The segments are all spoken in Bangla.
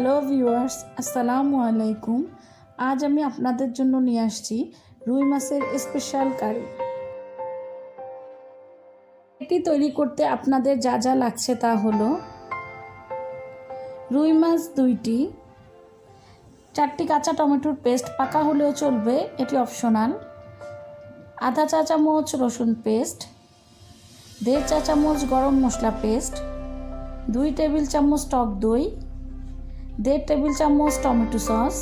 হ্যালো ভিউয়ার্স, আসসালামু আলাইকুম। আজ আমি আপনাদের জন্য নিয়ে আসছি রুই মাছের স্পেশাল কারি। এটি তৈরি করতে আপনাদের যা যা লাগছে তা হলো রুই মাছ 2টি, 4টি কাঁচা টমেটোর পেস্ট, পাকা হলেও চলবে, এটি অপশনাল, আধা চা চামচ রসুন পেস্ট, 1.5 চা চামচ গরম মশলা পেস্ট, 2 টেবিল চামচ টক দই, 1.5 টেবিল চামচ টমেটো সস,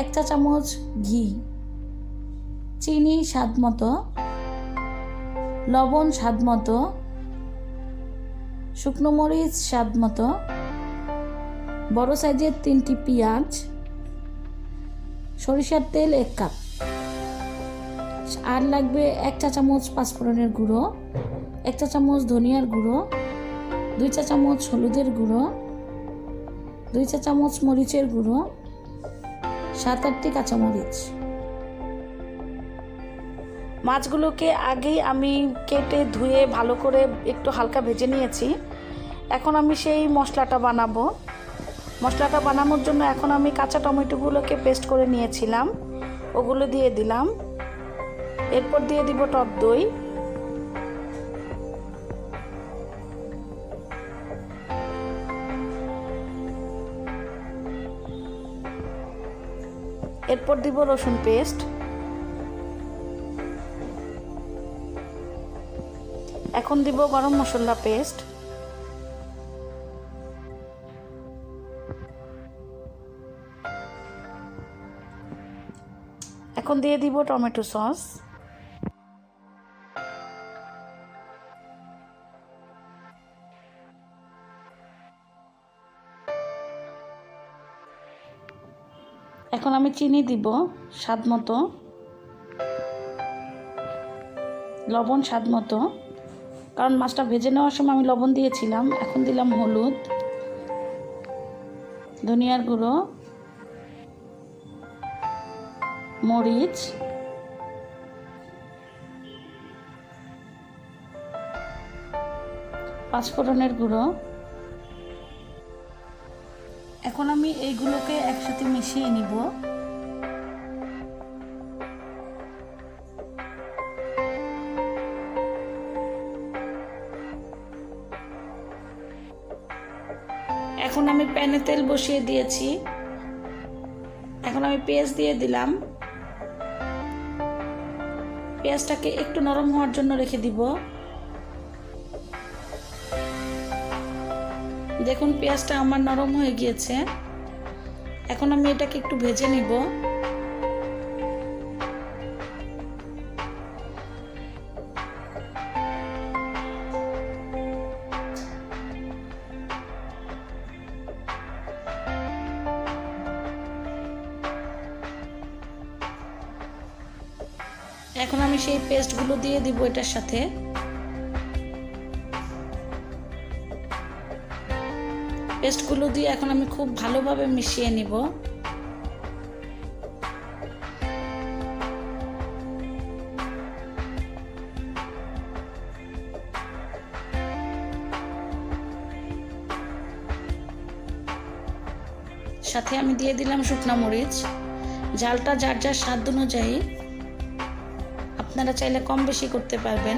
1 চা চামচ ঘি, চিনি স্বাদ মতো, লবণ স্বাদ মতো, শুকনো মরিচ স্বাদ মতো, বড় সাইজের 3টি পেঁয়াজ, সরিষার তেল 1 কাপ, আর লাগবে 1 চা চামচ পাঁচফোড়নের গুঁড়ো, 1 চা চামচ ধনিয়ার গুঁড়ো, 2 চা চামচ হলুদের গুঁড়ো, 2 চা চামচ মরিচের গুঁড়ো, 7-8টি কাঁচামরিচ। মাছগুলোকে আগেই আমি কেটে ধুয়ে ভালো করে একটু হালকা ভেজে নিয়েছি। এখন আমি সেই মশলাটা বানাবো। মশলাটা বানানোর জন্য এখন আমি কাঁচা টমেটোগুলোকে পেস্ট করে নিয়েছিলাম, ওগুলো দিয়ে দিলাম। এরপর দিয়ে দিব টক দই, এরপর দিব রসুন পেস্ট, এখন দিব গরম মশলা পেস্ট, এখন দিয়ে দিব টমেটো সস, এখন আমি চিনি দিব স্বাদ মতো, লবণ স্বাদ মতো, কারণ মাছটা ভেজে নেওয়ার সময় আমি লবণ দিয়েছিলাম। এখন দিলাম হলুদ, ধনিয়ার গুঁড়ো, মরিচ, পাঁচফোড়নের গুঁড়ো। এখন আমি এইগুলোকে একসাথে মিশিয়ে নিব। এখন আমি প্যানে তেল বসিয়ে দিয়েছি। এখন আমি পেঁয়াজ দিয়ে দিলাম। পেঁয়াজটাকে একটু নরম হওয়ার জন্য রেখে দিব। দেখুন পেঁয়াজটা আমার নরম হয়ে গিয়েছে। এখন আমি এটাকে একটু ভেজে নিব। এখন আমি সেই পেস্টগুলো দিয়ে দিব এটার সাথে। পেস্টগুলো দিয়ে এখন আমি খুব ভালোভাবে মিশিয়ে নিব। সাথে আমি দিয়ে দিলাম শুকনো মরিচ। ঝালটা যার যার স্বাদ অনুযায়ী, আপনারা চাইলে কম বেশি করতে পারবেন।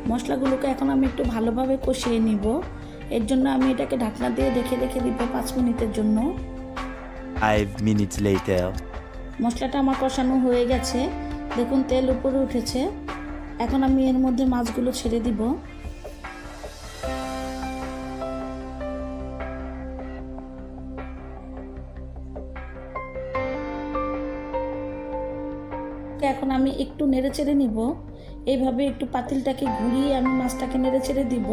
মশলাগুলোকে এখন আমি একটু ভালোভাবে কষিয়ে নিব। এর জন্য আমি এটাকে ঢাকনা দিয়ে রেখে দিব 5 মিনিটের জন্য। 5 minutes later. মশলাটা আমার কষানো হয়ে গেছে। দেখুন তেল উপরে উঠেছে। এখন আমি এর মধ্যে মাছগুলো ছেড়ে দিব। এখন আমি একটু নেড়ে চেড়ে নিব। এইভাবে একটু পাতিলটাকে ঘুরিয়ে আমি মাছটাকে নেড়ে চেড়ে দিব।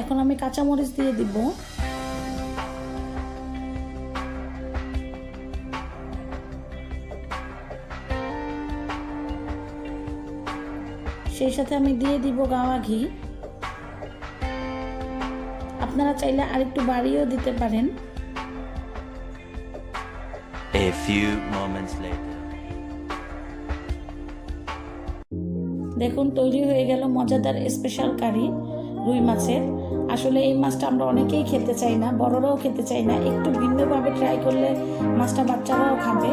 এখন আমি কাঁচামরিচ দিয়ে দিব। সেই সাথে আমি দিয়ে দিব গাওয়া ঘি। আপনারা চাইলে আরেকটু বাড়িয়েও দিতে পারেন। A few moments later. দেখুন তৈরি হয়ে গেল মজাদার স্পেশাল কারি রুই মাছের। আসলে এই মাছটা আমরা অনেকেই খেতে চাই না, বড়রাও খেতে চাই না, একটু ভিন্নভাবে ট্রাই করলে মাছটা বাচ্চারাও খাবে।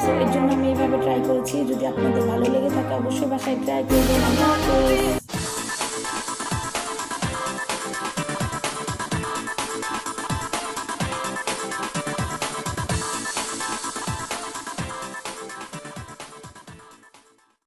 সো এর জন্য আমি এইভাবে ট্রাই করেছি। যদি আপনাদের ভালো লেগে থাকে অবশ্যই বাসায় ট্রাই করবেন।